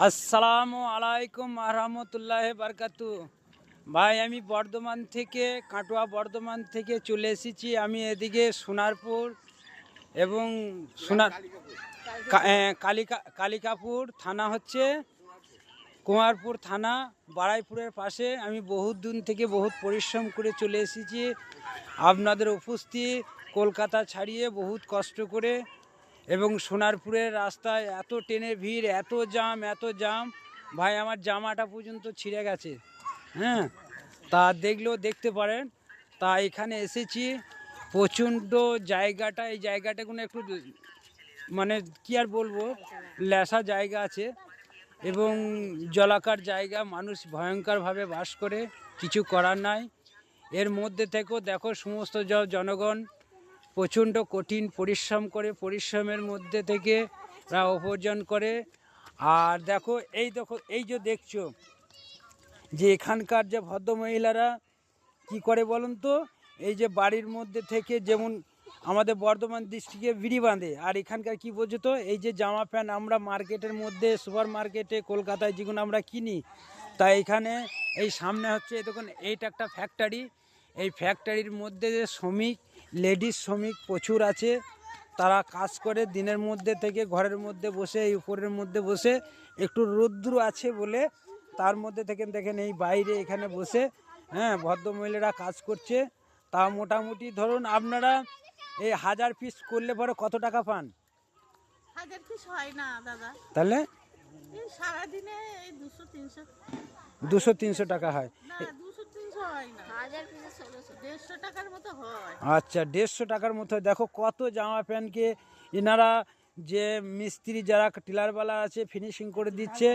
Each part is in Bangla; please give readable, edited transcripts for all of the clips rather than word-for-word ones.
আসসালামু আলাইকুম আহমতুল্লাহ বারকাতু। ভাই আমি বর্ধমান থেকে কাটোয়া বর্ধমান থেকে চলে এসেছি। আমি এদিকে সোনারপুর এবং কালিকাপুর থানা হচ্ছে কুমারপুর থানা বারাইপুরের পাশে। আমি বহুত দিন থেকে বহুত পরিশ্রম করে চলে এসেছি আপনাদের উপস্থিত কলকাতা ছাড়িয়ে বহুত কষ্ট করে। এবং সোনারপুরের রাস্তায় এত ট্রেনের ভিড়, এত জাম ভাই আমার জামাটা পর্যন্ত ছিঁড়ে গেছে। হ্যাঁ, তা দেখলেও দেখতে পারেন। তা এখানে এসেছি প্রচণ্ড জায়গাটা, এই জায়গাটা কোনো একটু মানে কি আর বলবো, লেসা জায়গা আছে এবং জলাকার জায়গা, মানুষ ভয়ঙ্করভাবে বাস করে, কিছু করার নাই। এর মধ্যে থেকেও দেখো সমস্ত জনগণ প্রচণ্ড কঠিন পরিশ্রম করে, পরিশ্রমের মধ্যে থেকে তারা উপার্জন করে। আর দেখো এই যে দেখছো যে এখানকার যে ভদ্রমহিলারা কি করে বলুন তো, এই যে বাড়ির মধ্যে থেকে যেমন আমাদের বর্ধমান ডিস্ট্রিক্টে বিড়ি বাঁধে, আর এখানকার কি বলছো তো, এই যে জামা প্যান্ট আমরা মার্কেটের মধ্যে সুপার মার্কেটে কলকাতায় যেগুলো আমরা কিনি, তাই এখানে এই সামনে হচ্ছে দেখুন এইটা একটা ফ্যাক্টরি। এই ফ্যাক্টরির মধ্যে যে শ্রমিক, লেডিস শ্রমিক প্রচুর আছে। তারা কাজ করে দিনের মধ্যে থেকে ঘরের মধ্যে বসে, এই উপরের মধ্যে বসে, একটু রৌদ্র আছে বলে তার মধ্যে থেকে দেখেন এই বাইরে এখানে বসে, হ্যাঁ, ভদ্রমহিলারা কাজ করছে। তা মোটামুটি ধরুন আপনারা এই 1000 পিস করলে পরে কত টাকা পান? 1000 পিস হয় না দাদা, তাহলে এই সারাদিনে এই 200-300 টাকা হয়। না 200-300 হয় না, 1000 পিসে 150 টাকার মতো হয়। আচ্ছা, 150 টাকার মতো। দেখো কত জামা প্যান্টকে এনারা, যে মিস্ত্রি যারা টেলারওয়ালা আছে, ফিনিশিং করে দিচ্ছে।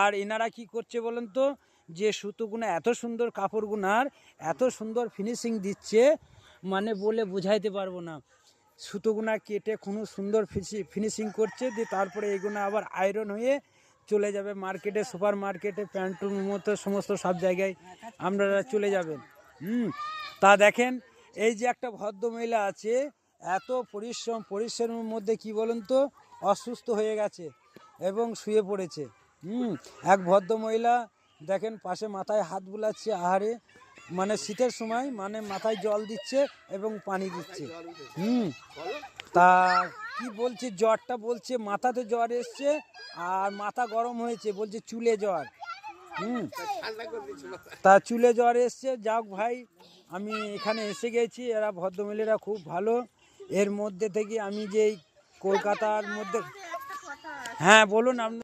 আর এনারা কি করছে বলেন তো, যে সুতোগুলো এত সুন্দর, কাপড়গুনার এত সুন্দর ফিনিশিং দিচ্ছে, মানে বলে বোঝাইতে পারবো না। সুতোগুনা কেটে কোনো সুন্দর ফিনিশিং করছে, দিয়ে তারপরে এইগুলো আবার আয়রন হয়ে চলে যাবে মার্কেটে, সুপার মার্কেটে, প্যান্টুর মতো সমস্ত সব জায়গায় আপনারা চলে যাবেন। তা দেখেন এই যে একটা ভদ্রমহিলা আছে, এত পরিশ্রমের মধ্যে কি বলুন তো, অসুস্থ হয়ে গেছে এবং শুয়ে পড়েছে। এক ভদ্রমহিলা দেখেন পাশে মাথায় হাত বুলাচ্ছে, আহারে, মানে শীতের সময় মানে মাথায় জল দিচ্ছে এবং পানি দিচ্ছে। তা কি বলছে, জ্বরটা বলছে মাথাতে জ্বর এসছে আর মাথা গরম হয়েছে, বলছে চুলে জ্বর। তা চুলে জ্বর এসছে। যাক ভাই, আমি এখানে এসে গেছি, এরা ভদ্রমহিলারা খুব ভালো। এর মধ্যে থেকে আমি যে কলকাতার মধ্যে, হ্যাঁ বলুন আপনি।